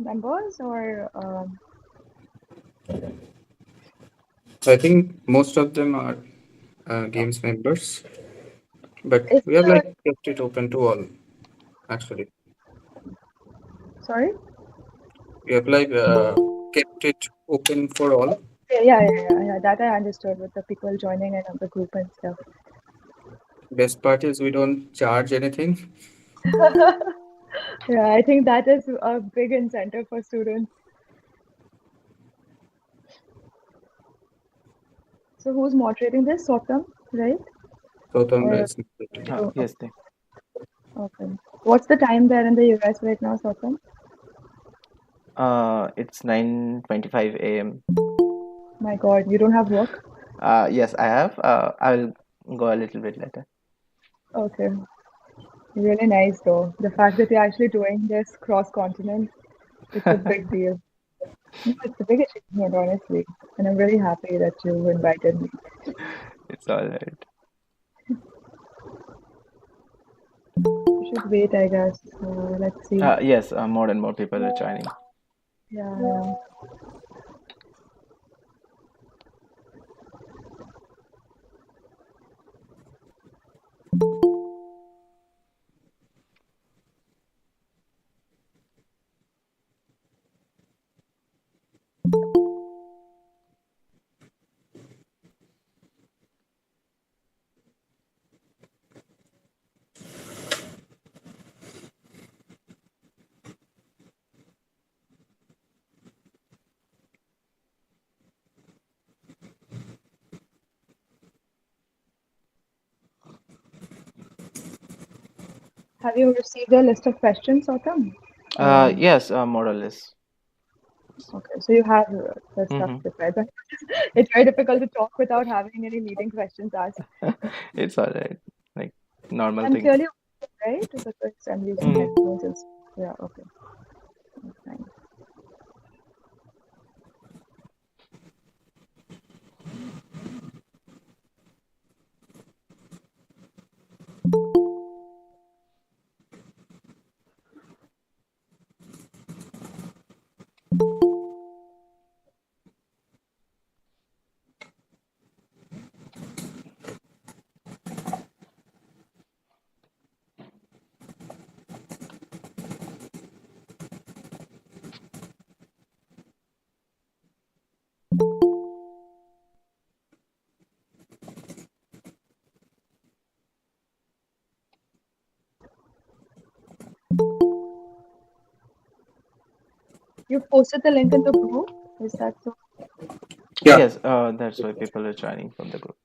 members or I think most of them are games members, but is we have the like kept it open to all. Actually, sorry? we have like kept it open for all. Yeah. That I understood with the people joining in of the group and stuff. Best part is we don't charge anything. Yeah, I think that is a big incentive for students. So who's moderating this? Sotam, right? Gautam Or is moderating. you? Yes, they. Okay. What's the time there in the US right now, Sotam? It's 9:25 a.m. My God, you don't have work? Yes, I have. I'll go a little bit later. Okay. Really nice though. The fact that you're actually doing this cross continent, it's a big deal. No, it's a big achievement, honestly. And I'm really happy that you invited me. It's all right. We should wait, I guess. Let's see. Yes, more and more people are joining. Yeah. Have you received a list of questions, Autumn? Yes, more or less. Okay, so you have the stuff Hmm. prepared. But it's very difficult to talk without having any leading questions asked. It's all right. Like normal I'm things. clearly audible, right? Because I'm using Hmm. headphones. Yeah, okay. That's fine. You posted the link in the group. Is that so? Yeah. Yes, that's why people are joining from the group.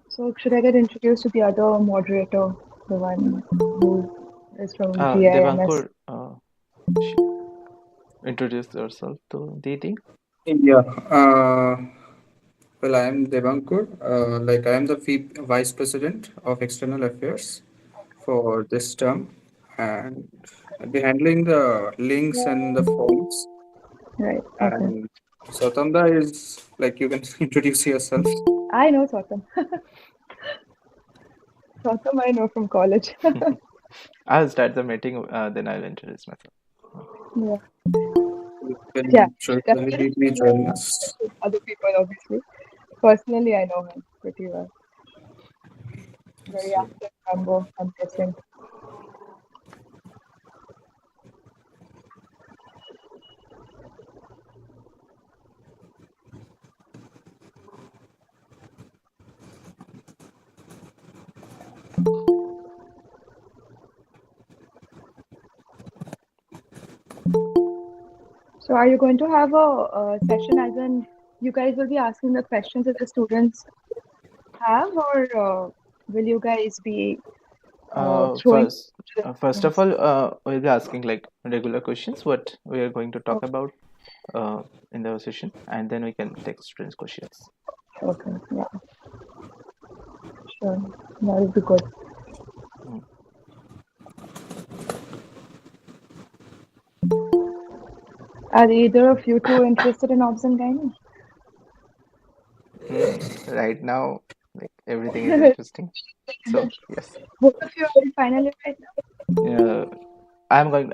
So should I get introduced to the other moderator, the one who is from GIMS? Devankur, sh- introduce yourself to Didi. Yeah. Well, I am Devankur. Like I am the Vice President of External Affairs for this term, and I'll be handling the links and the forms. Right. Okay. And Sautanda is like you can introduce yourself. I know Sotam. Sotam I know from college. I'll start the meeting, then I'll introduce myself. Yeah. You Yeah. can Definitely certainly join us. other people, obviously. Personally, I know him pretty well. Very active member, I'm guessing. So, are you going to have a session as in you guys will be asking the questions that the students have, or will you guys be throwing First, to the first of students? all, we'll be asking like regular questions, what we are going to talk Okay, about in the session, and then we can take students' questions. okay, yeah, sure. That would be good. Mm. Are either of you two interested in obs and gynae? Right now, like everything is interesting. So yes, Both of you are in final year right uh, I'm going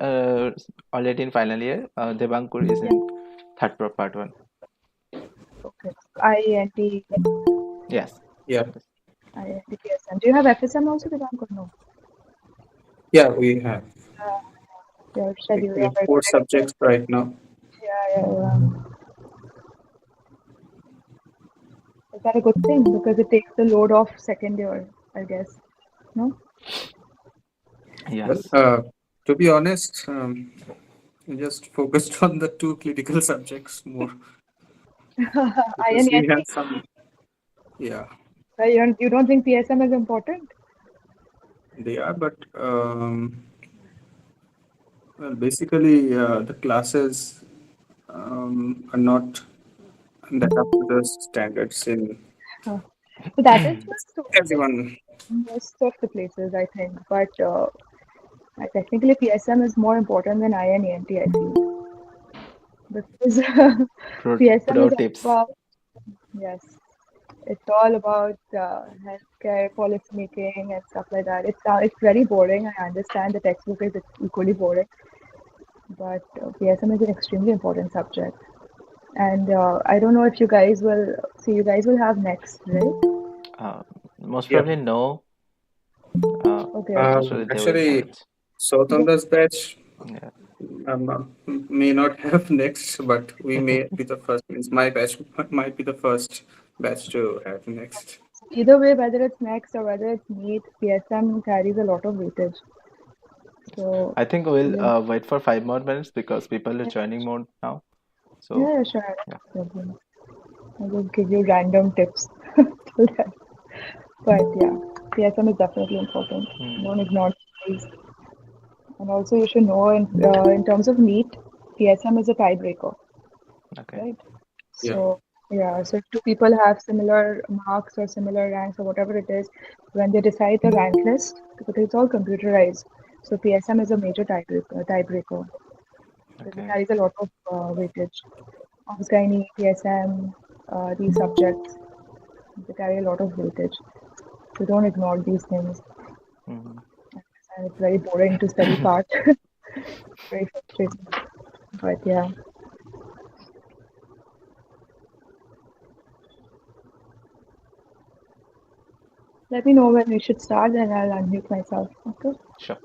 already in final year. Devankur is now? in third part one. Yeah. Okay. IENT, Yes. Yeah, Yes. IENT PSM. Do you have FSM also, Devankur? No. yeah, we have Your like schedule we have are four correct. subjects right now. Yeah, yeah, yeah. Is that a good thing? Because it takes the load off second year, I guess. No? Well, Yes. to be honest, we just focused on the two clinical subjects more because we INENT, have some. Yeah, you don't think PSM is important? they are, but well, basically, the classes are not that up to the standards in Huh. So that is just everyone. most of the places, I think. But technically, PSM is more important than INENT, I feel. Because PSM Pro is all tips. about, yes, it's all about healthcare policy making and stuff like that. It's very boring. I understand the textbook is equally boring, but PSM is an extremely important subject. And I don't know if you guys will see. You guys will have next, right? Uh, Most Yeah. probably no. Okay, okay. Most probably they will have Actually, it. Sotanda's batch Yeah. may not have next, but we may be the first. Means my batch might be the first batch to have next. Either way, whether it's next or whether it's NEET, PSM carries a lot of weightage. So, I think we'll yeah, wait for 5 more minutes because people are joining more now. So yeah, sure. yeah. No problem. I will give you random tips. till then. But yeah, PSM is definitely important. Hmm. Don't ignore these. And also, you should know in terms of NEET, PSM is a tiebreaker, Okay. right? Yeah. So yeah, so if two people have similar marks or similar ranks or whatever it is, when they decide the rank list, because it's all computerized, so PSM is a major tiebreaker. So it Okay. carries a lot of weightage. OB-GYN, PSM, these subjects, they carry a lot of weightage. So don't ignore these things. Hmm. And it's very boring to study part. Very frustrating. But yeah, let me know when we should start, and I'll unmute myself. Okay. Sure.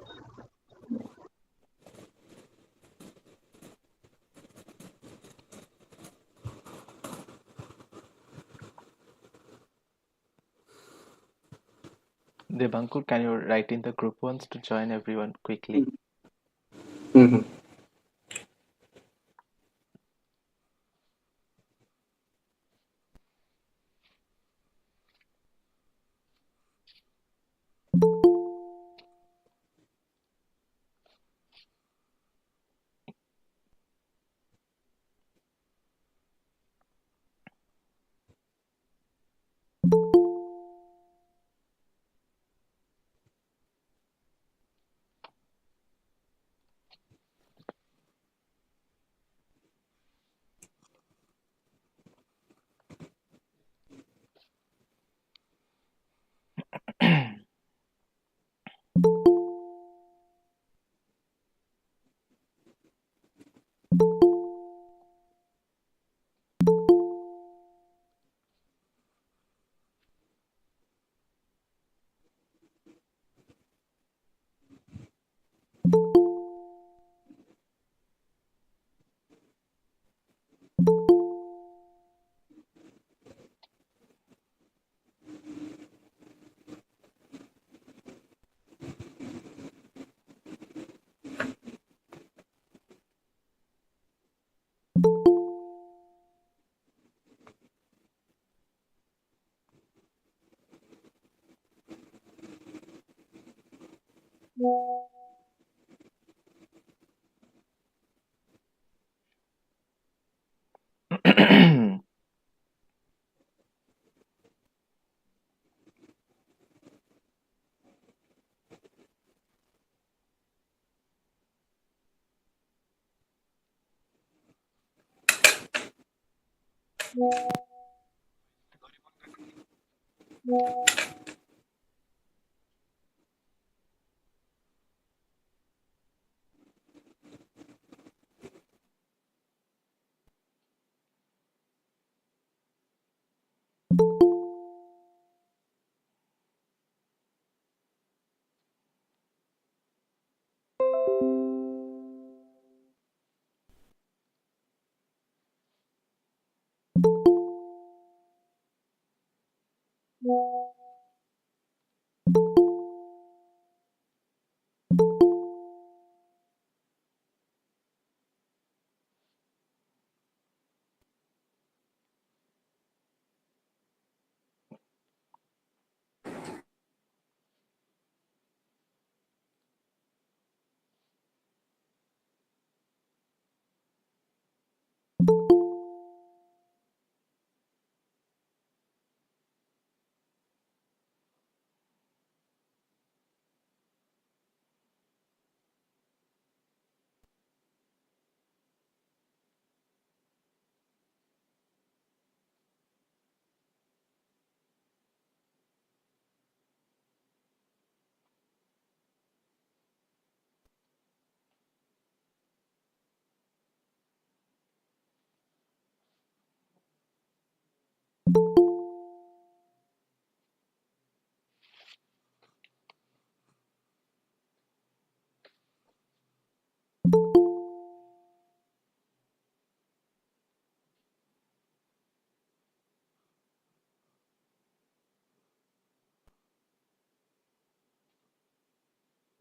Devankur, can you write in the group ones to join everyone quickly? Mhm.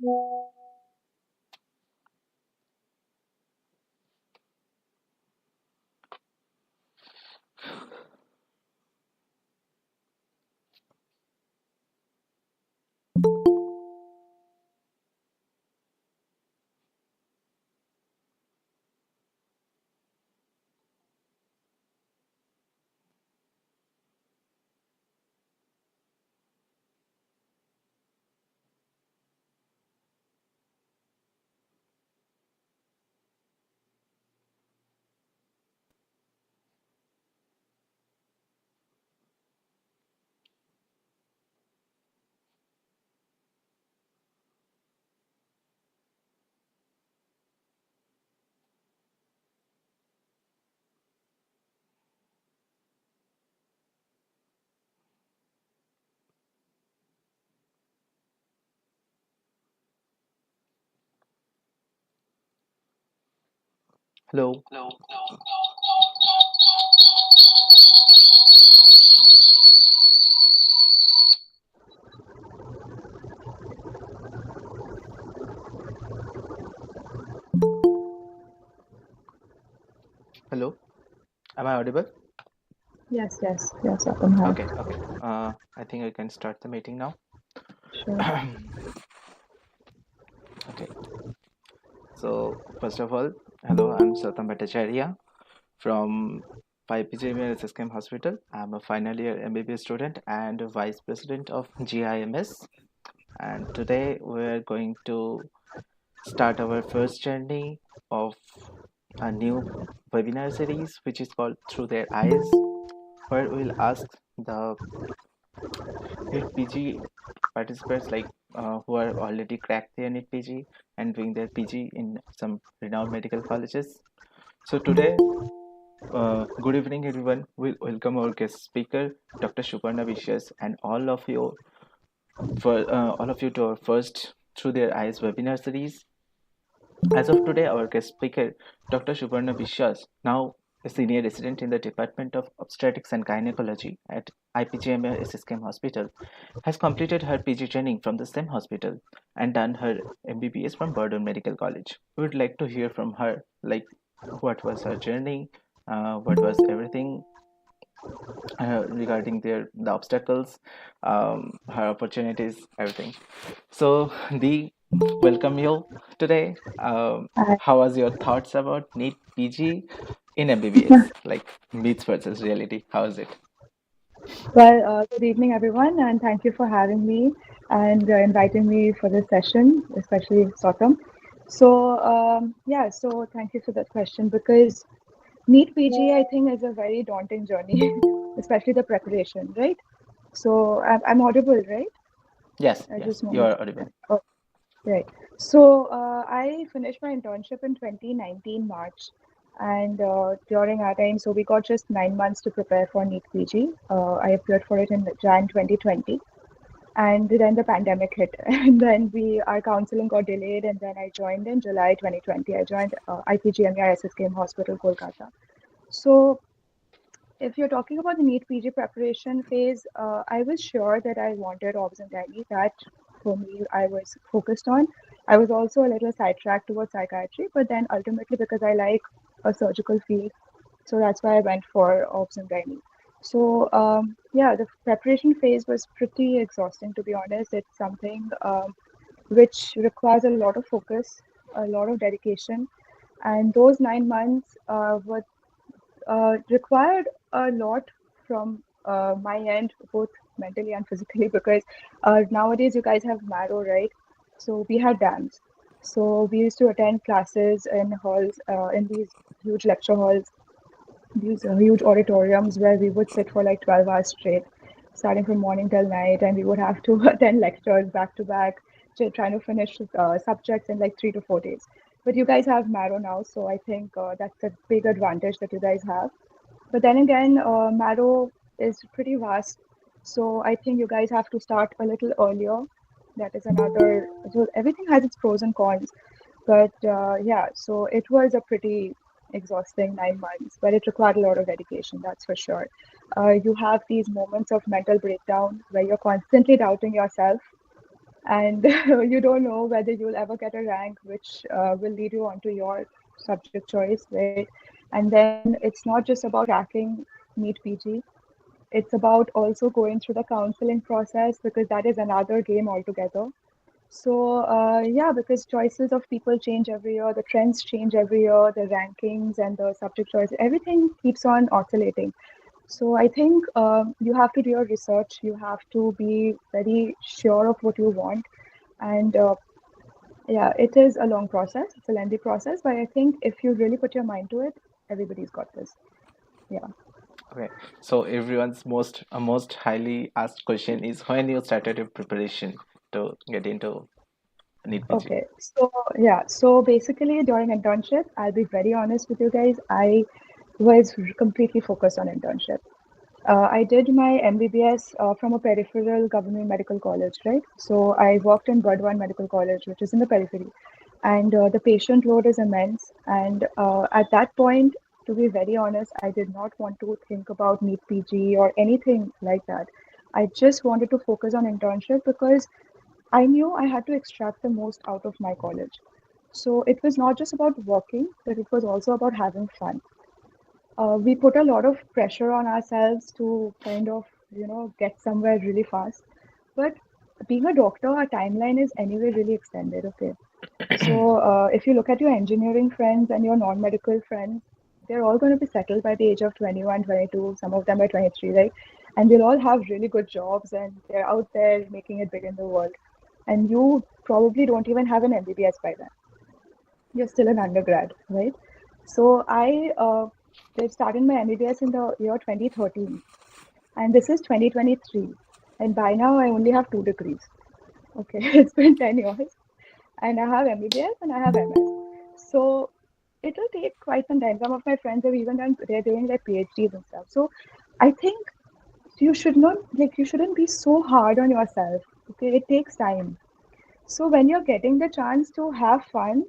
Hello. Hello. Am I audible? Yes, yes, yes, up and Okay, high. okay. I think I can start the meeting now. Sure. Okay. So first of all, hello, I'm Satam Bhattacharya from 5 PG SSKM Hospital. I'm a final year MBBS student and vice president of GIMS. And today we're going to start our first journey of a new webinar series, which is called Through Their Eyes, where we'll ask the NEET PG participants who are already cracked their NEET PG and doing their PG in some renowned medical colleges. So today, good evening everyone. We'll welcome our guest speaker, Dr. Suparna Biswas, and all of you to our first Through Their Eyes webinar series. As of today, our guest speaker, Dr. Suparna Biswas, now a senior resident in the Department of Obstetrics and Gynecology at IPGMR SSKM Hospital, has completed her PG training from the same hospital and done her MBBS from Burden Medical College. We would like to hear from her, like what was her journey, what was everything regarding the obstacles, her opportunities, everything. So, the welcome you today. I, How was your thoughts about NEET PG in MBBS? Like myths versus reality. How is it? well, good evening, everyone, and thank you for having me and inviting me for this session, especially Sautam. Yeah, so thank you for that question because NEET PG, I think, is a very daunting journey, especially the preparation, right? So I'm audible, right? Yes, I yes, just you wanted are to check. audible. Oh, right. So I finished my internship in 2019 March, and during our time, so we got just 9 months to prepare for NEET PG. I appeared for it in Jan 2020, and then the pandemic hit, and then our counseling got delayed, and then I joined in July 2020. I joined IPGMER SSKM Hospital, Kolkata. So if you're talking about the NEET PG preparation phase, I was sure that I wanted obs and gynae. That for me, I was focused on. I was also a little sidetracked towards psychiatry, but then ultimately because I like a surgical field, so that's why I went for obs and gynae. So yeah, the preparation phase was pretty exhausting, to be honest. It's something which requires a lot of focus, a lot of dedication, and those 9 months were required a lot from my end, both mentally and physically, because nowadays you guys have marrow, right? So we had dams. So we used to attend classes in halls, in these huge lecture halls, these huge auditoriums where we would sit for like 12 hours straight, starting from morning till night, and we would have to attend lectures back to back, trying to finish subjects in like 3 to 4 days. But you guys have marrow now, so I think that's a big advantage that you guys have. But then again, Marrow is pretty vast, so I think you guys have to start a little earlier. That is another. So everything has its pros and cons, but yeah. So it was a pretty exhausting 9 months, but it required a lot of dedication. That's for sure. You have these moments of mental breakdown where you're constantly doubting yourself, and you don't know whether you'll ever get a rank which will lead you onto your subject choice, right? And then it's not just about cracking NEET PG, it's about also going through the counseling process because that is another game altogether. So, yeah, because choices of people change every year, the trends change every year, the rankings and the subject choice, everything keeps on oscillating. So, I think you have to do your research, you have to be very sure of what you want. And yeah, it is a long process, it's a lengthy process, but I think if you really put your mind to it, everybody's got this. Yeah. Okay, so everyone's most highly asked question is when you started your preparation to get into NEET PG. Okay, so yeah, so basically during internship, I'll be very honest with you guys, I was completely focused on internship. I did my MBBS from a peripheral government medical college, right? So I worked in Burdwan Medical College, which is in the periphery, and the patient load is immense. And at that point, to be very honest, I did not want to think about NEET PG or anything like that. I just wanted to focus on internship because I knew I had to extract the most out of my college. So it was not just about working, but it was also about having fun. We put a lot of pressure on ourselves to kind of, get somewhere really fast. But being a doctor, our timeline is anyway really extended, okay? So if you look at your engineering friends and your non-medical friends, they're all going to be settled by the age of 21, 22, some of them by 23, right? And they'll all have really good jobs and they're out there making it big in the world. And you probably don't even have an MBBS by then. You're still an undergrad, right? So I did started my MBBS in the year 2013, and this is 2023, and by now I only have 2 degrees. Okay, it's been 10 years, and I have MBBS and I have MS. So it'll take quite some time. Some of my friends have even done, they're doing their PhDs and stuff. So I think you shouldn't be so hard on yourself. Okay, it takes time. So when you're getting the chance to have fun,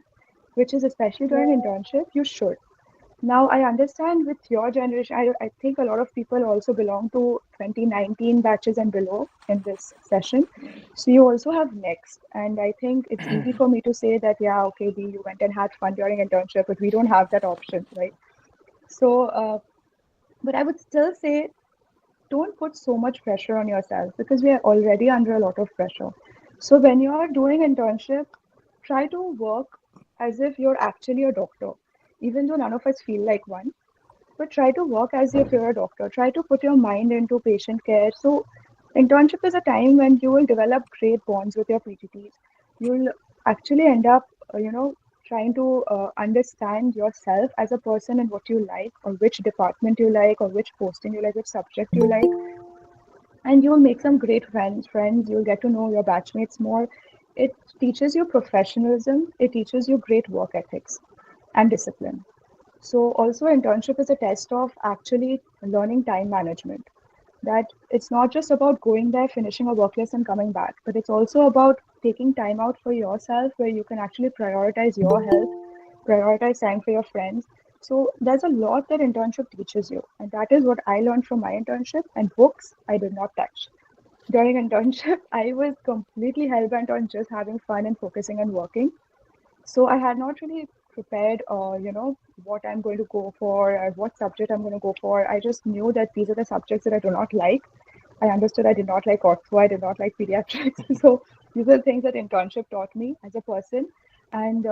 which is especially during internship, you should. Now, I understand with your generation, I think a lot of people also belong to 2019 batches and below in this session. So you also have next. And I think it's easy for me to say that, yeah, okay, Dee, you went and had fun during internship, but we don't have that option, right? So, but I would still say don't put so much pressure on yourself because we are already under a lot of pressure. So when you're doing internship, try to work as if you're actually a doctor, even though none of us feel like one. But try to work as if you're a doctor. Try to put your mind into patient care. So internship is a time when you will develop great bonds with your PGTs. You'll actually end up, trying to understand yourself as a person and what you like, or which department you like, or which posting you like, which subject you like, and you'll make some great friends. You'll get to know your batchmates more. It teaches you professionalism. It teaches you great work ethics and discipline. So also internship is a test of actually learning time management. That it's not just about going there, finishing a work list and coming back, but it's also about taking time out for yourself where you can actually prioritize your health, prioritize time for your friends. So there's a lot that internship teaches you. And that is what I learned from my internship, and books I did not touch. During internship, I was completely hell bent on just having fun and focusing on working. So I had not really prepared, what I'm going to go for or what subject I'm going to go for. I just knew that these are the subjects that I do not like. I understood I did not like ortho, I did not like pediatrics. So these are things that internship taught me as a person. And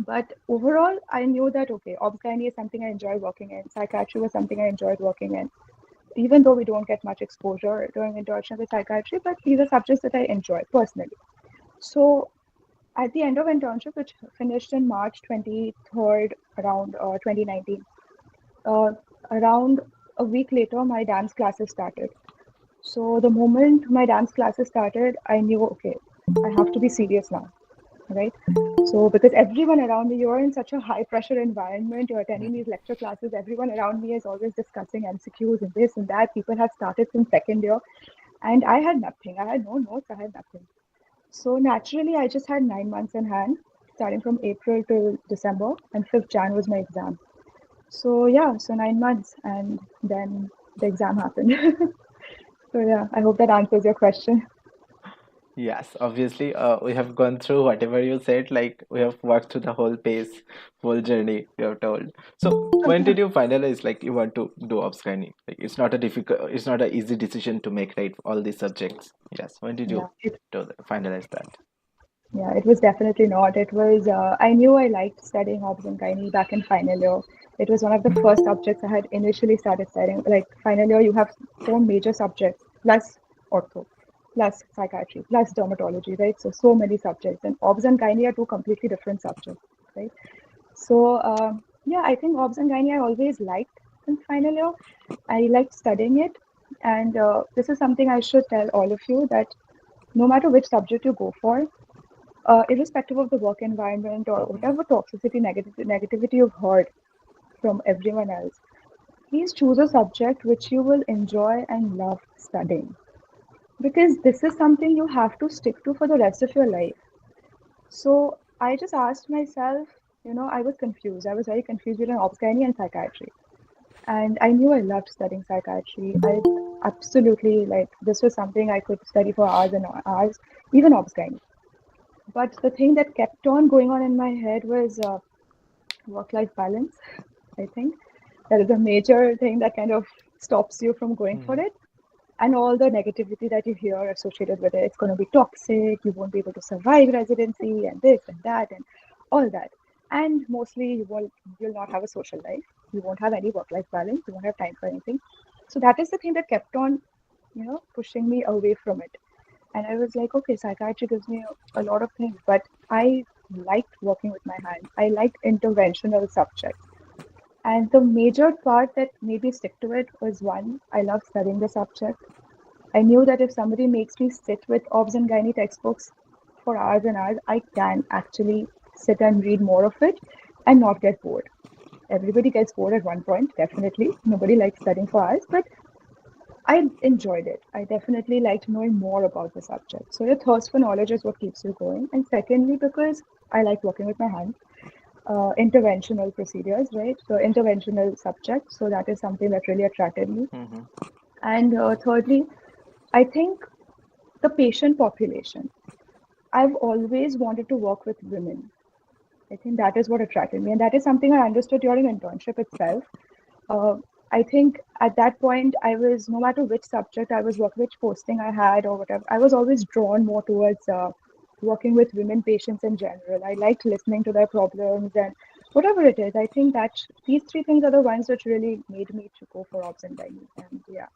but overall, I knew that okay, OB-GYN is something I enjoy working in. Psychiatry was something I enjoyed working in. Even though we don't get much exposure during internship with psychiatry, but these are subjects that I enjoy personally. So at the end of internship, which finished in March 23rd, around 2019, uh, around a week later, my dance classes started. So the moment my dance classes started, I knew, okay, I have to be serious now, right? So because everyone around me, you're in such a high pressure environment, you're attending these lecture classes, everyone around me is always discussing MCQs and this and that. People have started since second year, and I had nothing. I had no notes, I had nothing. So naturally, I just had 9 months in hand, starting from April till December, and 5th Jan was my exam. So yeah, so 9 months, and then the exam happened. So yeah, I hope that answers your question. Yes, obviously, we have gone through whatever you said, like we have worked through the whole pace, whole journey you have told. So when did you finalize like you want to do obs-gynae? Like it's not a difficult, it's not an easy decision to make, right? All these subjects. Yes, when did Yeah, you finalize that? yeah, it was definitely not. It was, I knew I liked studying obs and gynae back in final year. It was one of the first subjects I had initially started studying. Like final year, you have four major subjects plus ortho, plus psychiatry, plus dermatology, right? So, so many subjects. And obs and gynae are two completely different subjects, right? So, yeah, I think obs and gynae I always liked in final year. I liked studying it. And this is something I should tell all of you that no matter which subject you go for, irrespective of the work environment or Mm-hmm. whatever toxicity, negativity you've heard from everyone else, please choose a subject which you will enjoy and love studying. Because this is something you have to stick to for the rest of your life. So I just asked myself, I was confused. I was very confused between obsgyny and psychiatry. And I knew I loved studying psychiatry. I absolutely like this was something I could study for hours and hours, even obsgyny. But the thing that kept on going on in my head was work-life balance. I think that is a major thing that kind of stops you from going for Mm-hmm. it. And all the negativity that you hear associated with it. It's going to be toxic. You won't be able to survive residency, and this and that, and all that. And mostly, you'll not have a social life. You won't have any work-life balance. You won't have time for anything. So that is the thing that kept on, pushing me away from it. And I was like, okay, psychiatry gives me a lot of things, but I liked working with my hands. I liked interventional subjects. And the major part that made me stick to it was one, I love studying the subject. I knew that if somebody makes me sit with obs and gynae textbooks for hours and hours, I can actually sit and read more of it and not get bored. Everybody gets bored at one point, definitely. Nobody likes studying for hours, but I enjoyed it. I definitely liked knowing more about the subject. So your thirst for knowledge is what keeps you going. And secondly, because I like working with my hands, interventional procedures, right? So interventional subjects. So that is something that really attracted me. Mm-hmm. And thirdly, I think the patient population. I've always wanted to work with women. I think that is what attracted me, and that is something I understood during internship itself. Uh, I think at that point, I was no matter which subject I was working, which posting I had or whatever, I was always drawn more towards working with women patients in general. I liked listening to their problems and whatever it is. I think that these three things are the ones which really made me to go for obs and gynae. And yeah,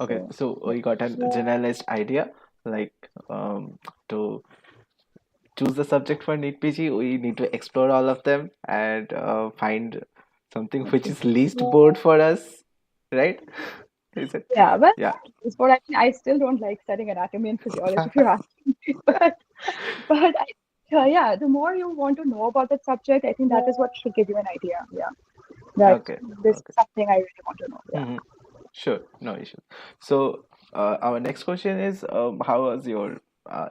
Okay, so so yeah. we got a generalized idea, like to choose the subject for NEET PG, we need to explore all of them and find something which Okay. is least bored for us, right? Is it? Yeah, well, Yeah. not sport. I mean, I still don't like studying anatomy and physiology if you're asking me, but yeah, the more you want to know about that subject, I think that is what should give you an idea. Yeah, that Okay. this is Okay. something I really want to know. Yeah. Mhm. Sure, no issues. So, our next question is, how was your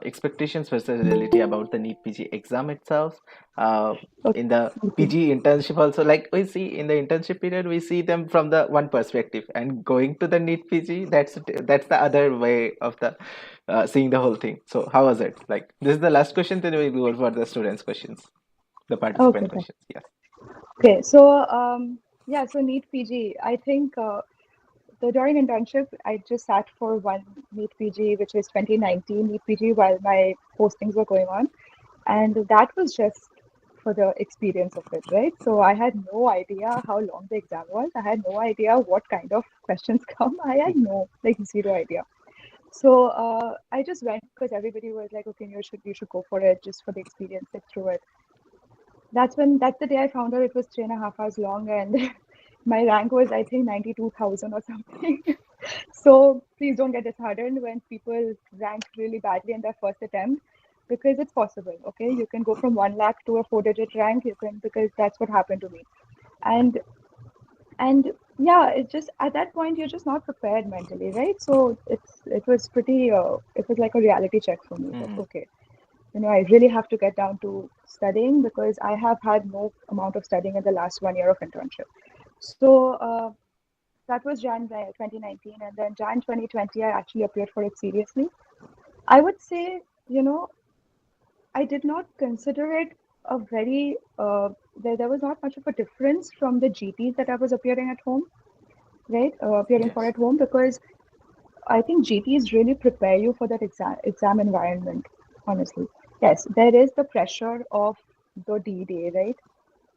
expectations versus reality about the NEET PG exam itself? Uh, Okay. in the PG internship also, like we see in the internship period, we see them from the one perspective, and going to the NEET PG, that's the other way of the seeing the whole thing. So, how was it? Like, this is the last question, then we go for the students' questions, the Okay. participant Okay. questions. Yes. Okay. So yeah. So NEET PG. I think the during internship, I just sat for one NEET PG, which was 2019 NEET PG, while my postings were going on. And that was just for the experience of it, right? So I had no idea how long the exam was. I had no idea what kind of questions come. I had no, like, zero idea. So I just went because everybody was like, okay, you should go for it just for the experience, sit through it. That's the day I found out it was 3.5 hours long, and my rank was I think 92,000 or something. So please don't get disheartened when people rank really badly in their first attempt because it's possible. Okay, you can go from 1 lakh to a four-digit rank. You can because that's what happened to me. And and yeah, it just at that point you're just not prepared mentally, right? So it was pretty. It was like a reality check for me that Mm-hmm. okay, I really have to get down to studying because I have had no amount of studying in the last 1 year of internship. So that was Jan 2019, and then Jan 2020, I actually appeared for it seriously. I would say, you know, I did not consider it a very, there was not much of a difference from the GTs that I was appearing at home, right? Appearing for Yes. at home because I think GTs really prepare you for that exam environment, honestly. Yes, there is the pressure of the D day, right?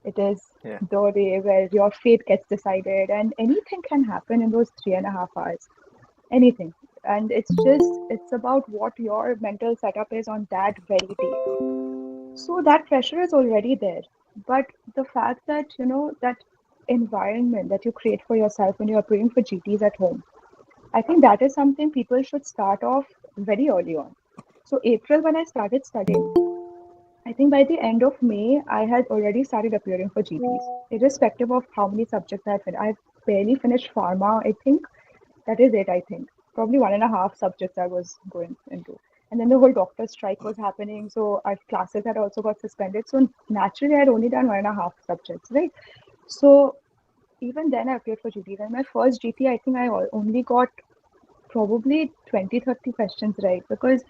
It is Yeah. the day where your fate gets decided, and anything can happen in those 3.5 hours. Anything. And it's about what your mental setup is on that very day. So that pressure is already there. But the fact that, that environment that you create for yourself when you're appearing for GTs at home, I think that is something people should start off very early on. So April, when I started studying, I think by the end of May, I had already started appearing for GTs, irrespective of how many subjects I finished. I barely finished pharma. I think that is it, I think. Probably one and a half subjects I was going into. And then the whole doctor strike was happening, so our classes had also got suspended. So naturally, I had only done one and a half subjects, right? So even then, I appeared for GTs. And my first GT, I think I only got probably 20, 30 questions right because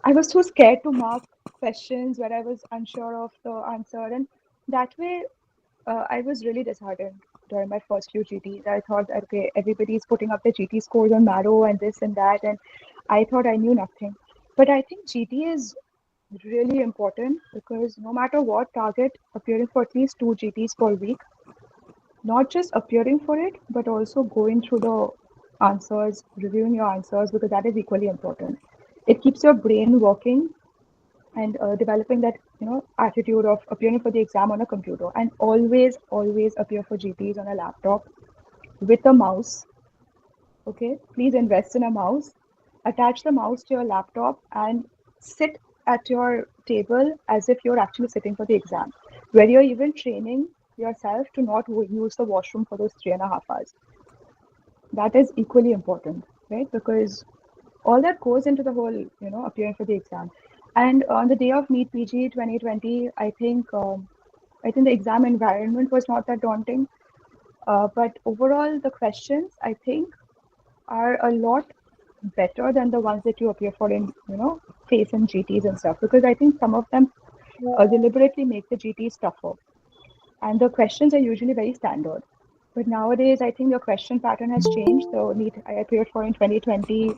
I was too scared to mark questions where I was unsure of the answer. And that way, I was really disheartened during my first few GTs. I thought, okay, everybody's putting up their GT scores on Marrow and this and that. And I thought I knew nothing. But I think GT is really important because no matter what target, appearing for at least two GTs per week, not just appearing for it, but also going through the answers, reviewing your answers, because that is equally important. It keeps your brain working and developing that attitude of appearing for the exam on a computer, and always appear for GTs on a laptop with a mouse. Okay, please invest in a mouse. Attach the mouse to your laptop and sit at your table as if you're actually sitting for the exam, where you're even training yourself to not use the washroom for those 3.5 hours. That is equally important, right? Because all that goes into the whole, appearing for the exam. And on the day of NEET PG 2020, I think the exam environment was not that daunting. But overall, the questions I think are a lot better than the ones that you appear for in, FACE and GTs and stuff. Because I think some of them deliberately make the GTs tougher, and the questions are usually very standard. But nowadays, I think the question pattern has changed. The NEET I appeared for in 2020,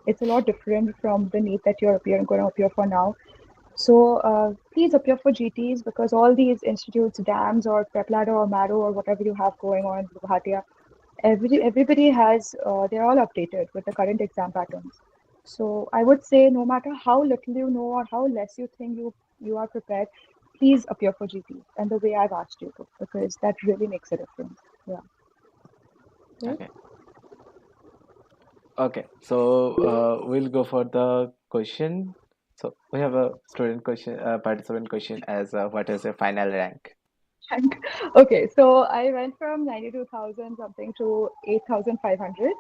it's a lot different from the NEET that going to appear for now. So please appear for GTs because all these institutes, DAMS or PrepLadder or Marrow or whatever you have going on, Bhatia, everybody has, they're all updated with the current exam patterns. So I would say no matter how little you know or how less you think you are prepared, please appear for GT and the way I've asked you to, because that really makes a difference. Yeah. Right? Okay. Okay. So we'll go for the question. So we have a student question, participant question as what is your final rank? Okay, so I went from 92,000 something to 8,500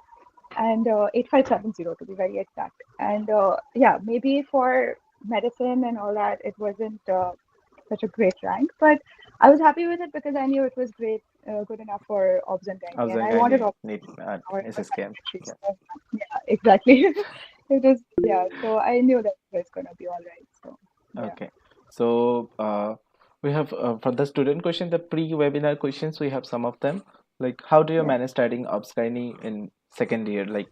and 8570 to be very exact. And yeah, maybe for medicine and all that, it wasn't such a great rank, but I was happy with it because I knew it was great, good enough for obs and gynae, and I wanted Observing obs need or it was SSKM. mandatory. Yeah. So yeah, exactly. It was, yeah. So I knew that it was gonna be all right. So yeah, Okay. So we have for the student question, the pre-webinar questions, we have some of them. Like, how do you yeah. manage studying obsgyne in second year? Like,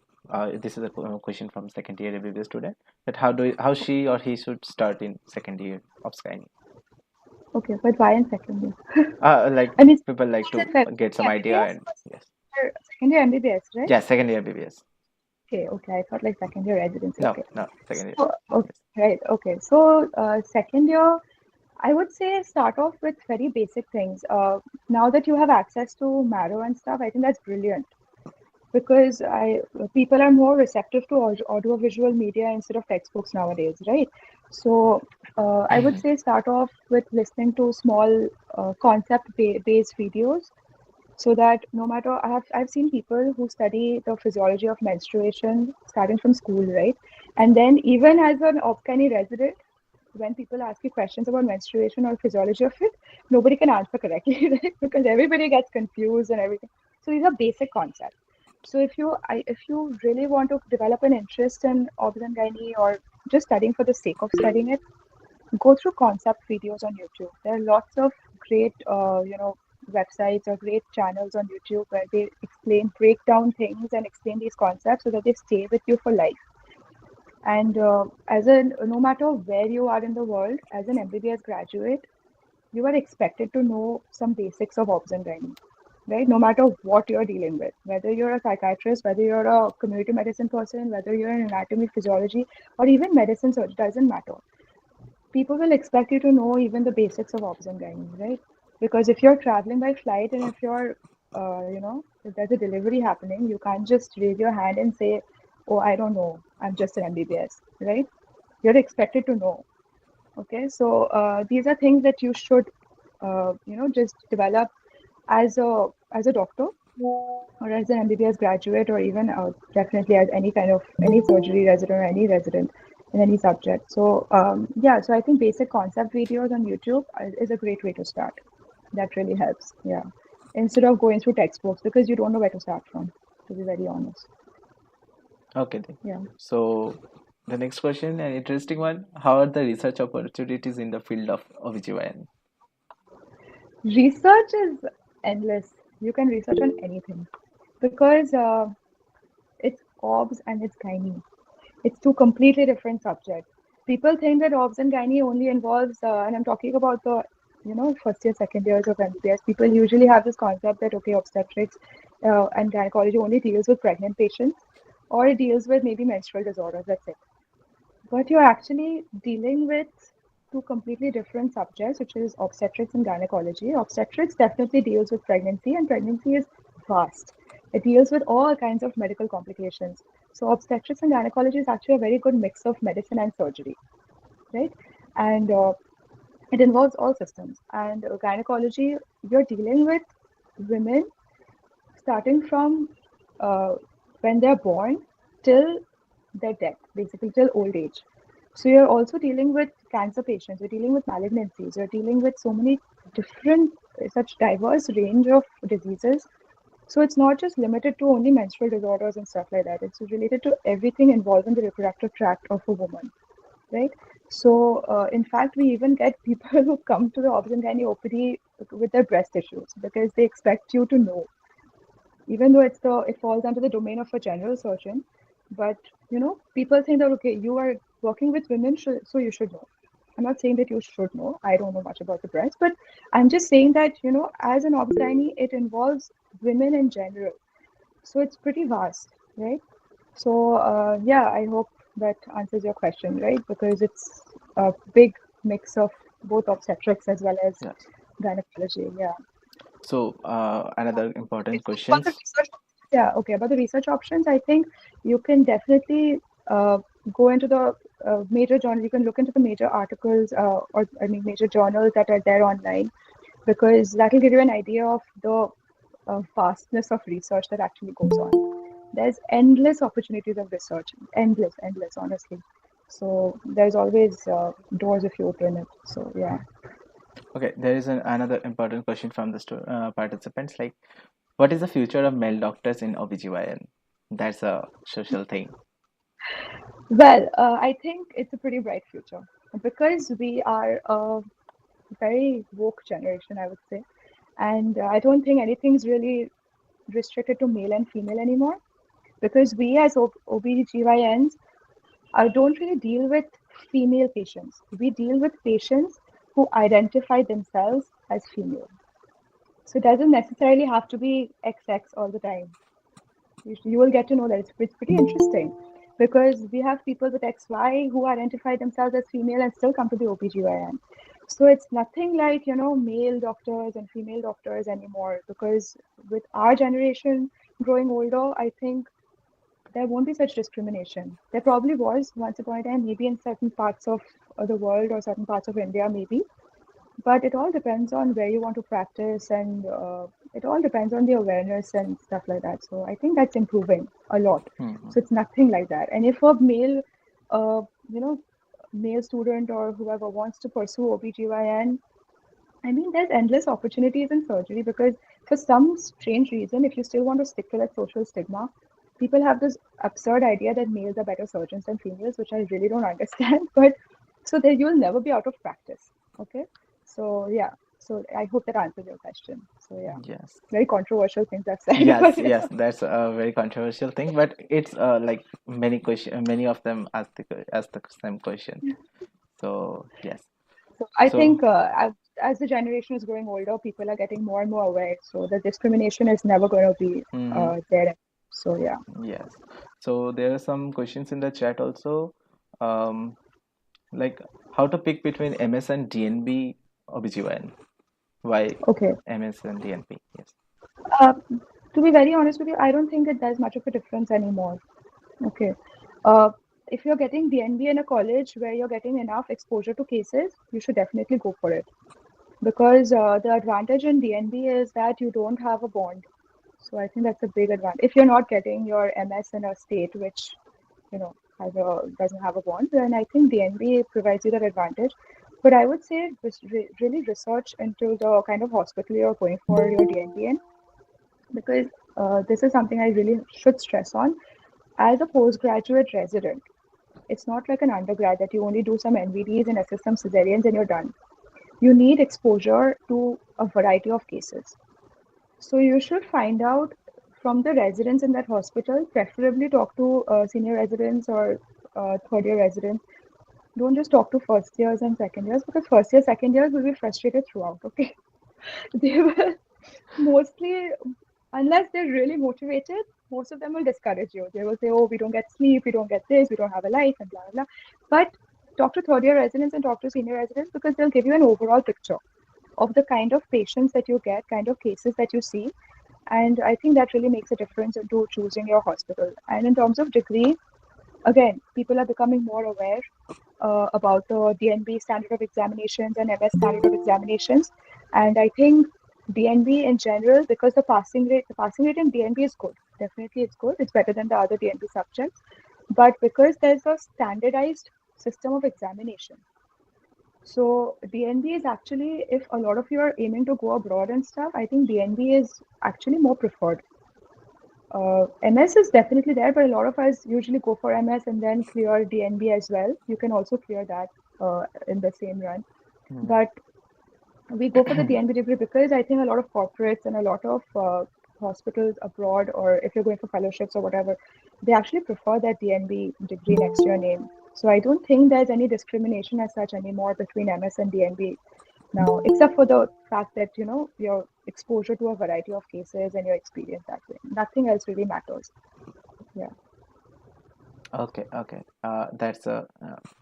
this is a question from second year MBBS student. That how she or he should start in second year obsgyne? Okay, but why in second year? Like I mean, people like is to it second get some year idea MBBS and or yes, second year MBBS, right? yeah, second year MBBS. Okay, okay. I thought like second year residency. No, Okay. no, second year. So, okay, Yes. right. Okay. So, second year, I would say start off with very basic things. Now that you have access to Marrow and stuff, I think that's brilliant because I people are more receptive to audio visual media instead of textbooks nowadays, right? So, I would say start off with listening to small concept based videos so that no matter I've seen people who study the physiology of menstruation starting from school, right? And then even as an OB-GYN resident, when people ask you questions about menstruation or physiology of it, nobody can answer correctly, right? Because everybody gets confused and everything. So these are basic concepts. So if you really want to develop an interest in obs and gynae or just studying for the sake of studying it, go through concept videos on YouTube. There are lots of great, websites or great channels on YouTube where they break down things and explain these concepts so that they stay with you for life. And no matter where you are in the world, as an MBBS graduate, you are expected to know some basics of obs and gynae, right? No matter what you're dealing with, whether you're a psychiatrist, whether you're a community medicine person, whether you're in anatomy, physiology, or even medicine, so it doesn't matter. People will expect you to know even the basics of obs and gynae, right? Because if you're traveling by flight and if you're, if there's a delivery happening, you can't just raise your hand and say, "Oh, I don't know. I'm just an MBBS," right? You're expected to know. Okay, so these are things that you should, just develop as a doctor or as an MBBS graduate, or even definitely as any surgery resident or any resident in any subject. So yeah, so I think basic concept videos on YouTube is a great way to start. That really helps. Yeah, instead of going through textbooks because you don't know where to start from. To be very honest. Okay then. Yeah. So the next question, an interesting one. How are the research opportunities in the field of OBGYN? Research is endless. You can research on anything because it's obs and it's gynae. It's two completely different subjects. People think that obs and gynae only involves, and I'm talking about the, first year, second years of MBBS. People usually have this concept that okay, obstetrics and gynecology only deals with pregnant patients, or it deals with maybe menstrual disorders. That's it. But you're actually dealing with two completely different subjects, which is obstetrics and gynecology. Obstetrics definitely deals with pregnancy, and pregnancy is vast. It deals with all kinds of medical complications. So, obstetrics and gynecology is actually a very good mix of medicine and surgery, right? And it involves all systems. And gynecology, you're dealing with women starting from uh, when they're born till their death, basically till old age. So you're also dealing with cancer patients, you're dealing with malignancies, you're dealing with so many different, such diverse range of diseases. So it's not just limited to only menstrual disorders and stuff like that. It's related to everything involving the reproductive tract of a woman, right? So in fact, we even get people who come to the obs-and-gynae OPD with their breast issues because they expect you to know, even though it falls under the domain of a general surgeon. But people think that okay, you are working with women, so you should know. I'm not saying that you should know. I don't know much about the breast, but I'm just saying that as an obs it involves women in general, so it's pretty vast, right? So yeah, I hope that answers your question, right? Because it's a big mix of both obstetrics as well as Yes. gynecology. Yeah. So another important Okay, so about the questions. research, yeah, okay, about the research options, I think you can definitely go into the major journal. You can look into the major articles, or I mean, major journals that are there online, because that will give you an idea of the vastness of research that actually goes on. There's endless opportunities of research, endless, honestly. So there's always doors if you open it. So yeah. Okay, there is another important question from the participants. Like, what is the future of male doctors in OBGYN? That's a social thing. Well, I think it's a pretty bright future because we are a very woke generation, I would say. And I don't think anything's really restricted to male and female anymore because we as OB-GYNs don't really deal with female patients. We deal with patients who identify themselves as female. So it doesn't necessarily have to be XX all the time. You will get to know that it's pretty interesting because we have people with XY who identify themselves as female and still come to the OB-GYN. So it's nothing like, male doctors and female doctors anymore because with our generation growing older, I think there won't be such discrimination. There probably was once upon a time, maybe in certain parts of the world or certain parts of India, maybe, but it all depends on where you want to practice, and it all depends on the awareness and stuff like that. So I think that's improving a lot. Mhm. So it's nothing like that. And if a male, uh, you know, male student or whoever wants to pursue OBGYN, I mean, there's endless opportunities in surgery because for some strange reason, if you still want to stick to that social stigma, people have this absurd idea that males are better surgeons than females, which I really don't understand. But so that you'll never be out of practice. Okay. So yeah. So I hope that answers your question. So yeah, Yes. very controversial things I've said, Yes, but yes, that's a very controversial thing, but it's like many of them ask the same question. So yes. so I So think as the generation is growing older, people are getting more and more aware. So the discrimination is never going to be mhm, there. So yeah. yes. So there are some questions in the chat also. Um, like how to pick between MS and DNB OBGYN. Why Okay. MS and DNP? Yes. Uh, to be very honest with you, I don't think that there's much of a difference anymore. Okay. Uh, if you're getting DNB in a college where you're getting enough exposure to cases, you should definitely go for it. Because the advantage in DNB is that you don't have a bond. So I think that's a big advantage. If you're not getting your MS in a state which, doesn't have a bond, then I think DNB provides you that advantage. But I would say really research into the kind of hospital you're going for your DNB in, because this is something I really should stress on. As a postgraduate resident, it's not like an undergrad that you only do some NVDs and assist some cesareans and you're done. You need exposure to a variety of cases. So you should find out from the residents in that hospital, preferably talk to senior residents or third year residents. Don't just talk to first years and second years, because first year, second years will be frustrated throughout. Okay, they will mostly, unless they're really motivated, most of them will discourage you. They will say, oh, we don't get sleep, we don't get this, we don't have a life, and blah, blah, blah. But talk to third year residents and talk to senior residents, because they'll give you an overall picture of the kind of patients that you get, kind of cases that you see. And I think that really makes a difference into choosing your hospital. And in terms of degree, again, people are becoming more aware about the DNB standard of examinations and MS standard of examinations. And I think DNB in general, because the passing rate in DNB is good. Definitely, it's good. It's better than the other DNB subjects. But because there's a standardized system of examination, so DNB is actually, if a lot of you are aiming to go abroad and stuff, I think DNB is actually more preferred. MS is definitely there, but a lot of us usually go for MS and then clear DNB as well. You can also clear that in the same run. Mm. But we go for the DNB degree because I think a lot of corporates and a lot of hospitals abroad, or if you're going for fellowships or whatever, they actually prefer that DNB degree next to your name. So I don't think there's any discrimination as such anymore between MS and DNB now, except for the fact that your exposure to a variety of cases and your experience that way. Nothing else really matters. Yeah. Okay, okay. That's a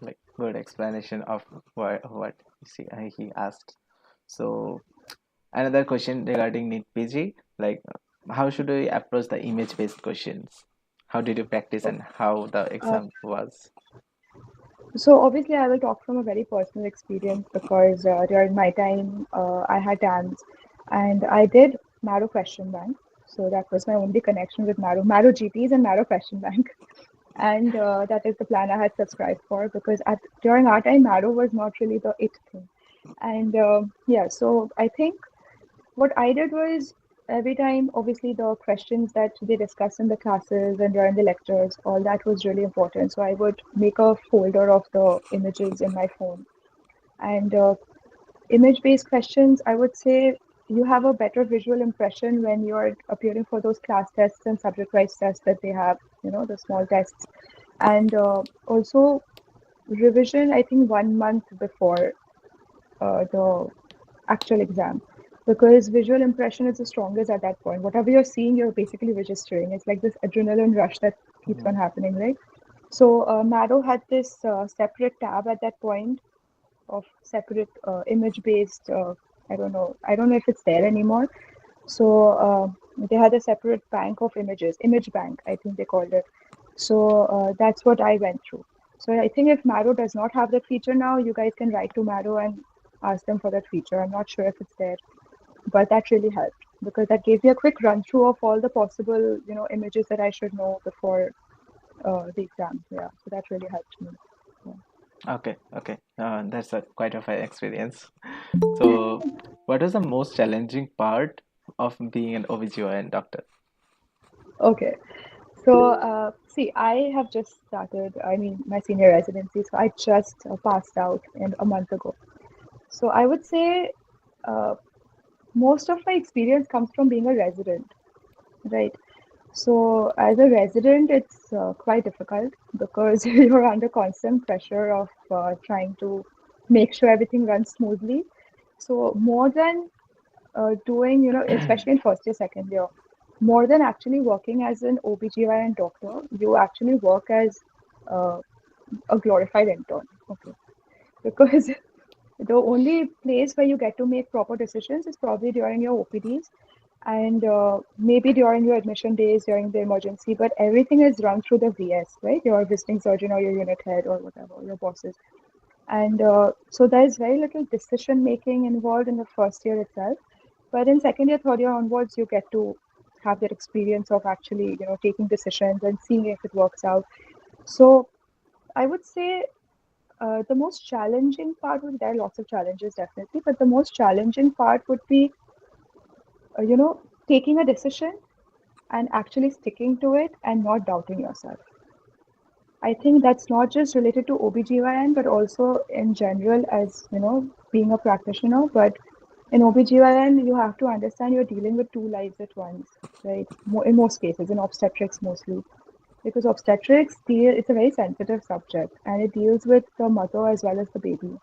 like good explanation of what he asked. So another question regarding NEET PG, like how should we approach the image-based questions? How did you practice and how the Uh, exam was? so obviously, I will talk from a very personal experience because during my time, I had TAMS and I did Marrow Question Bank. So that was my only connection with Marrow GPs and Marrow Question Bank. And that is the plan I had subscribed for, because during our time, Marrow was not really the it thing. And yeah, so I think what I did was, every time, obviously, the questions that they discussed in the classes and during the lectures, all that was really important. So I would make a folder of the images in my phone. And image-based questions, I would say you have a better visual impression when you're appearing for those class tests and subject-wise tests that they have, the small tests. And also revision, I think 1 month before the actual exam, because visual impression is the strongest at that point. Whatever you're seeing, you're basically registering. It's like this adrenaline rush that keeps on Mhm. happening, right? So Marrow had this separate tab at that point of separate image-based. I don't know if it's there anymore. So they had a separate bank of images, image bank, I think they called it. So that's what I went through. So I think if Marrow does not have that feature now, you guys can write to Marrow and ask them for that feature. I'm not sure if it's there, but that really helped because that gave me a quick run through of all the possible, images that I should know before the exam. Yeah, so that really helped me. Yeah. Okay, okay. That's a quite of an experience. So, what was the most challenging part of being an OBGYN doctor? Okay. So, see, I have just started, I mean, my senior residency, so I just passed out a month ago. So, I would say uh, most of my experience comes from being a resident, right? So, as a resident, it's quite difficult because you're under constant pressure of trying to make sure everything runs smoothly. So, more than doing, especially in first year, second year, more than actually working as an OB-GYN doctor, you actually work as uh, a glorified intern. Okay. Because the only place where you get to make proper decisions is probably during your OPDs and maybe during your admission days, during the emergency, but everything is run through the VS, right? Your visiting surgeon or your unit head or whatever, your bosses. And so there's very little decision making involved in the first year itself. But in second year, third year onwards, you get to have that experience of actually, taking decisions and seeing if it works out. So I would say the most challenging part would, there are lots of challenges definitely, but the most challenging part would be, uh, you know, taking a decision and actually sticking to it and not doubting yourself. I think that's not just related to OB-GYN, but also in general as, being a practitioner. But in OB-GYN, you have to understand you're dealing with two lives at once, right? In most cases, in obstetrics mostly. Because it's a very sensitive subject and it deals with the mother as well as the baby.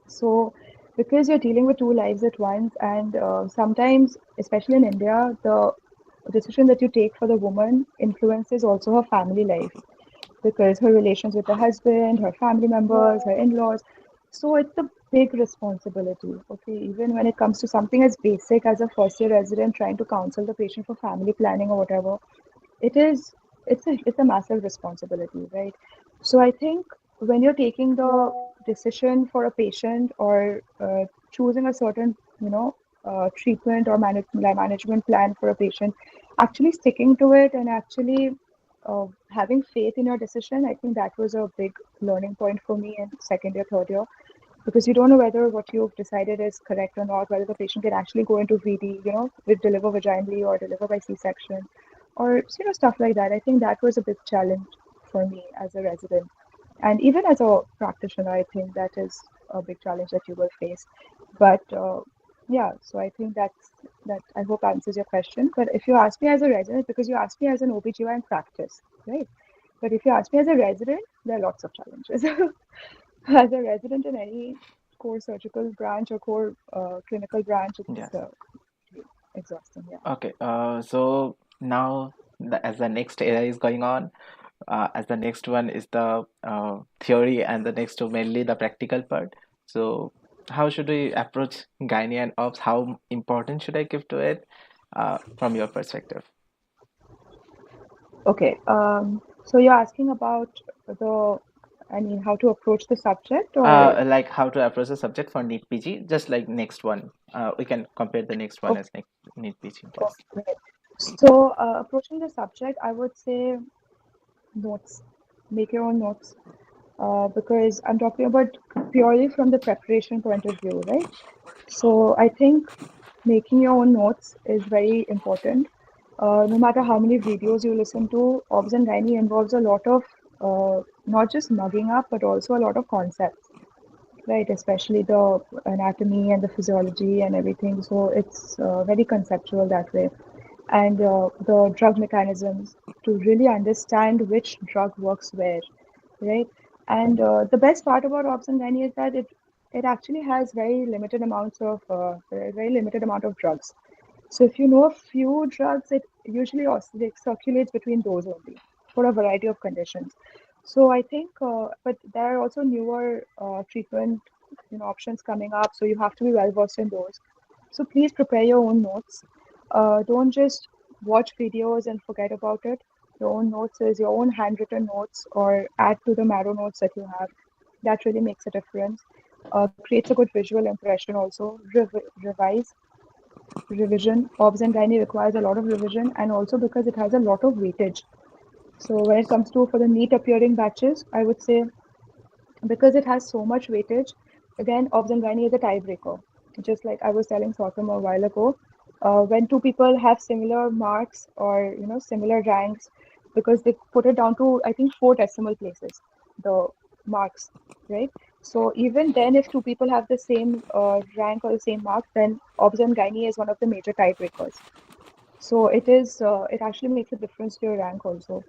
So, because you're dealing with two lives at once, and sometimes, especially in India, the decision that you take for the woman influences also her family life because her relations with the husband, her family members, her in-laws. So it's a big responsibility. Okay, even when it comes to something as basic as a first year resident trying to counsel the patient for family planning or whatever, it is it's a massive responsibility, right? So I think when you're taking the decision for a patient or choosing a certain treatment or management plan for a patient, actually sticking to it and actually having faith in your decision, I think that was a big learning point for me in second year, third year, because you don't know whether what you've decided is correct or not, whether the patient can actually go into VD, with deliver vaginally or deliver by C-section, or stuff like that. I think that was a big challenge for me as a resident, and even as a practitioner, I think that is a big challenge that you will face. But yeah, so I think that I hope answers your question. But if you ask me as a resident, because you asked me as an OB/GYN practice, right? But if you ask me as a resident, there are lots of challenges. As a resident in any core surgical branch or core clinical branch, it's Yes. exhausting. Yeah. Okay. So now, as the next era is going on, as the next one is the theory, and the next to mainly the practical part. So, how should we approach gynae and ops? How important should I give to it, from your perspective? Okay. So you're asking about the, I mean, how to approach the subject, or Like how to approach the subject for NEET PG, just like next one. We can compare the next one okay, as next NEET PG. Yes. okay, right. So approaching the subject, I would say notes. Make your own notes. Because I'm talking about purely from the preparation point of view, right? So I think making your own notes is very important. No matter how many videos you listen to, obs and gynae involves a lot of not just mugging up, but also a lot of concepts, right? Especially the anatomy and the physiology and everything. So it's very conceptual that way. And the drug mechanisms to really understand which drug works where, right? And the best part about obs and gynae is that it actually has very limited amount of drugs. So if you know a few drugs, it usually circulates between those only for a variety of conditions. So I think, but there are also newer treatment, options coming up. So you have to be well versed in those. So please prepare your own notes. Don't just watch videos and forget about it. Your own notes is your own handwritten notes, or add to the marrow notes that you have. That really makes a difference. Creates a good visual impression also. Revise revision. Obs and gynae requires a lot of revision, and also because it has a lot of weightage. So when it comes to for the NEET appearing batches, I would say because it has so much weightage, again, obs and gynae is a tiebreaker. Just like I was telling Sautam a while ago, when two people have similar marks or similar ranks, because they put it down to, I think, 4 decimal places, the marks, right? So even then, if two people have the same rank or the same mark, then obs and gynae is one of the major tiebreakers. So it actually makes a difference to your rank also.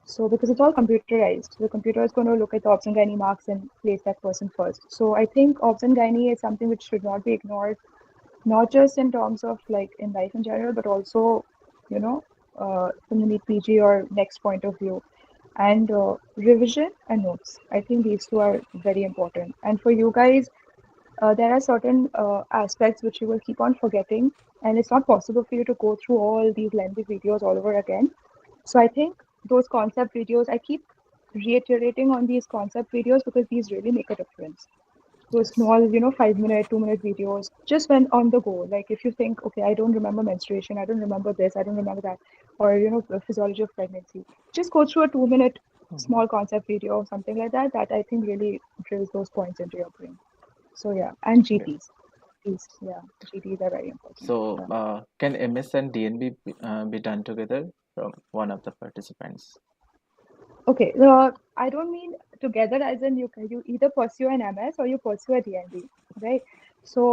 So because it's all computerized, the computer is going to look at the obs and gynae marks and place that person first. So I think obs and gynae is something which should not be ignored, not just in terms of like in life in general, but also, you know, from the NEET PG or next point of view. And revision and notes. I think these two are very important. And for you guys, there are certain aspects which you will keep on forgetting, and it's not possible for you to go through all these lengthy videos all over again. So I think those concept videos, I keep reiterating on these concept videos because these really make a difference. Those Yes. small, 5 minute, 2 minute videos, just when on the go. Like if you think, okay, I don't remember menstruation, I don't remember this, I don't remember that, or the physiology of pregnancy, just go through a 2 minute Mhm. small concept video or something like that. That I think really drills those points into your brain. So yeah, and Okay. GTs. These, yeah, GTs are very important. So, Yeah. can MS and DNB be done together from one of the participants? Okay, I don't mean together as in you either pursue an MS or you pursue a DNB, right? So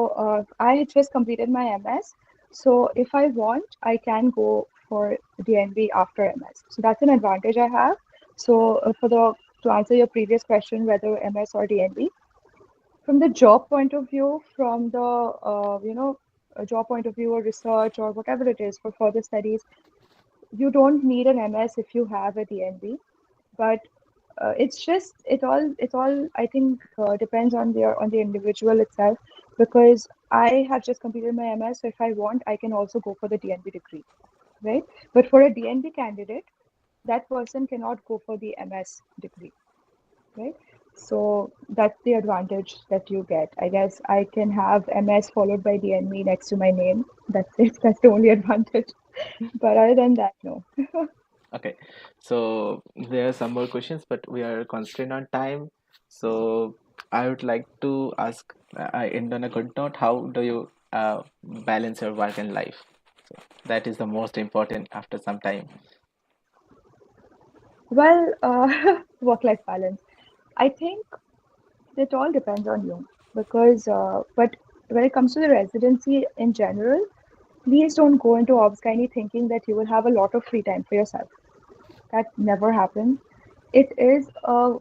I had just completed my MS. So if I want, I can go for DNB after MS. So that's an advantage I have. So to answer your previous question, whether MS or DNB, from the job point of view, from the a job point of view or research or whatever it is for further studies, you don't need an MS if you have a DNB, but it all I think depends on the individual itself, because I have just completed my MS, so if I want I can also go for the DNB degree, right? But for a DNB candidate, that person cannot go for the MS degree, right? So that's the advantage that you get. I guess I can have MS followed by DNB next to my name. That's it. That's the only advantage. But other than that, no. Okay, so there are some more questions, but we are constrained on time. So I would like to ask, I end on a good note. How do you balance your work and life? So that is the most important after some time. Well, work-life balance. I think it all depends on you because, but when it comes to the residency in general, please don't go into obs-gynae thinking that you will have a lot of free time for yourself. That never happens. It is a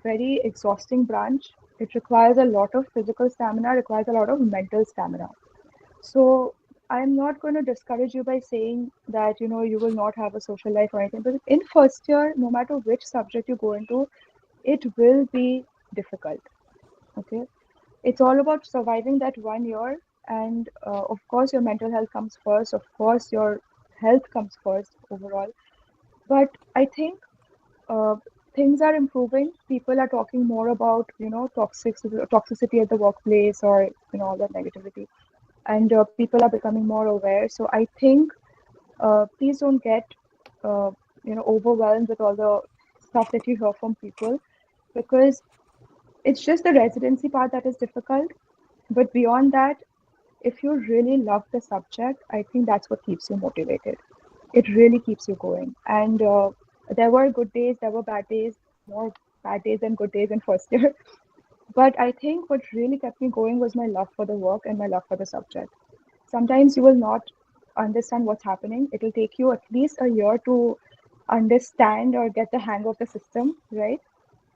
very exhausting branch. It requires a lot of physical stamina, requires a lot of mental stamina. So I'm not going to discourage you by saying that you will not have a social life or anything. But in first year, no matter which subject you go into, it will be difficult. Okay, it's all about surviving that one year, and of course your mental health comes first. Of course your health comes first overall. But I think uh, things are improving. People are talking more about toxicity at the workplace, or all that negativity, and people are becoming more aware. So I think please don't get uh, overwhelmed with all the stuff that you hear from people, because it's just the residency part that is difficult. But beyond that, if you really love the subject, I think that's what keeps you motivated. It really keeps you going. And there were good days, there were bad days, more bad days than good days in first year. But I think what really kept me going was my love for the work and my love for the subject. Sometimes you will not understand what's happening. It will take you at least a year to understand or get the hang of the system, right?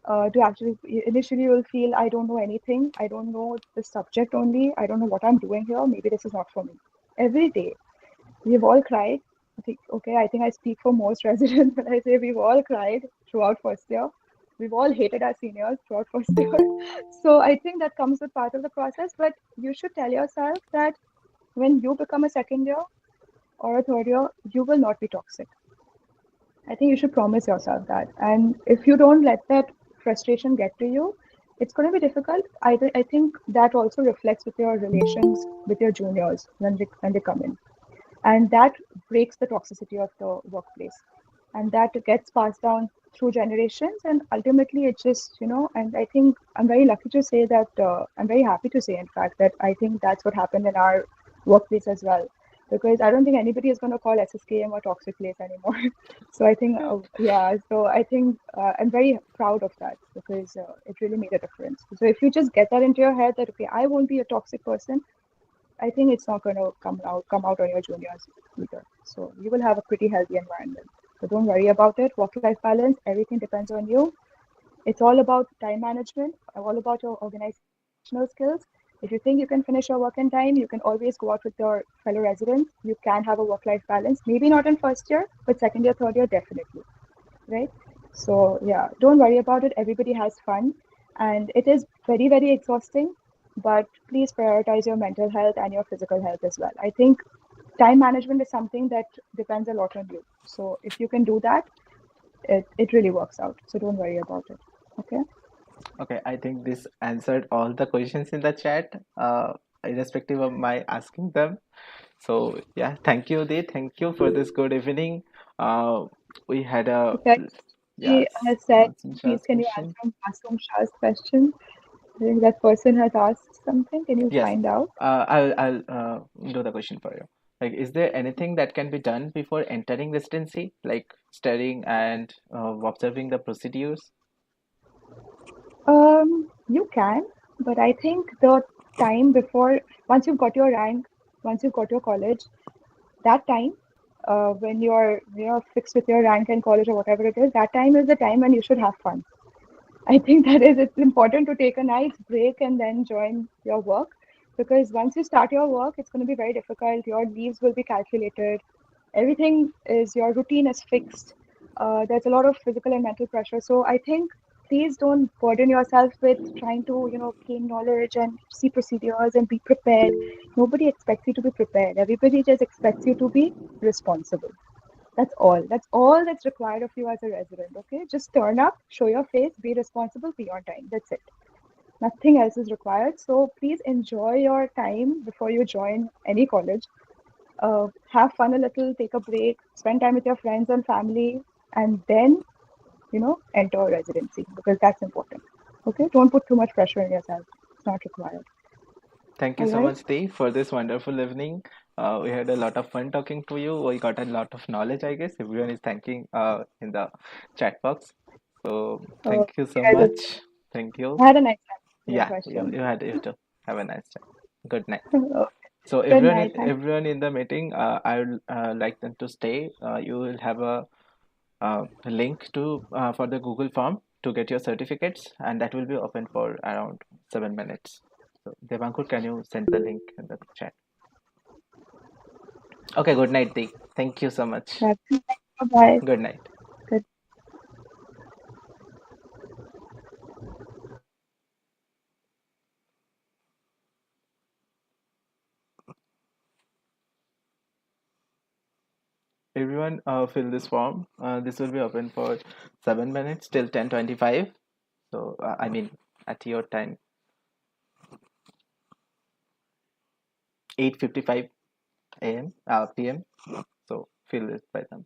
To actually, initially, you will feel, I don't know anything. I don't know the subject only. I don't know what I'm doing here. Maybe this is not for me. Every day, we've all cried. I think I speak for most residents when I say we've all cried throughout first year. We've all hated our seniors throughout first year. So I think that comes with part of the process. But you should tell yourself that when you become a second year or a third year, you will not be toxic. I think you should promise yourself that. And if you don't let that frustration get to you, it's going to be difficult. I think that also reflects with your relations with your juniors when they come in, and that breaks the toxicity of the workplace, and that gets passed down through generations, and ultimately it just and I think I'm very lucky to say that I'm very happy to say, in fact, that I think that's what happened in our workplace as well. because I don't think anybody is going to call SSKM a toxic place anymore. So I think, yeah, so I think I'm very proud of that because it really made a difference. So if you just get that into your head that, okay, I won't be a toxic person, I think it's not going to come out on your juniors either. So you will have a pretty healthy environment. So don't worry about it. Work-life balance, everything depends on you. It's all about time management, all about your organizational skills. If you think you can finish your work in time, you can always go out with your fellow residents. You can have a work-life balance. Maybe not in first year, but second year, third year, definitely. Right? So yeah, don't worry about it. Everybody has fun, and it is very, very exhausting. But please prioritize your mental health and your physical health as well. I think time management is something that depends a lot on you. So if you can do that, it really works out. So don't worry about it. Okay. Okay, I think this answered all the questions in the chat, irrespective of my asking them. So yeah, thank you, Dee. Thank you for this good evening. We had a Okay. He yes, has said, please just can you question. answer Masoom Shah's question? I think that person has asked something. Can you Yes, find out? I'll do the question for you. Like, is there anything that can be done before entering residency, like studying and observing the procedures? You can, but I think the time before, once you've got your rank, once you've got your college, that time, when you're fixed with your rank and college or whatever it is, that time is the time when you should have fun. I think that is it's important to take a nice break and then join your work because once you start your work, it's going to be very difficult. Your leaves will be calculated. Everything is your routine is fixed. There's a lot of physical and mental pressure. So I think please don't burden yourself with trying to gain knowledge and see procedures and be prepared. Nobody expects you to be prepared. Everybody just expects you to be responsible. That's all. That's all that's required of you as a resident. Okay, just turn up, show your face, be responsible, be on time. That's it. Nothing else is required. So please enjoy your time before you join any college. Have fun a little, take a break, spend time with your friends and family, and then enter residency because that's important. Okay, don't put too much pressure on yourself. It's not required. Thank you All so right. much, Dee, for this wonderful evening. We had a lot of fun talking to you. We got a lot of knowledge, I guess. Everyone is thanking in the chat box. So Uh, thank you so you guys much. Thank you. had a nice time. Your Yeah, question. you to have a nice time. Good night. Okay. So Good night. Thank everyone in the meeting, I would like them to stay. You will have a link to for the Google form to get your certificates, and that will be open for around 7 minutes. So Devankur, can you send the link in the chat? Okay, good night, Dee. Thank you so much. you. Bye bye. Good night. Good. Everyone, fill this form. This will be open for 7 minutes till 10:25. So I mean, at your time, 8:55 a.m. PM. So fill it by them.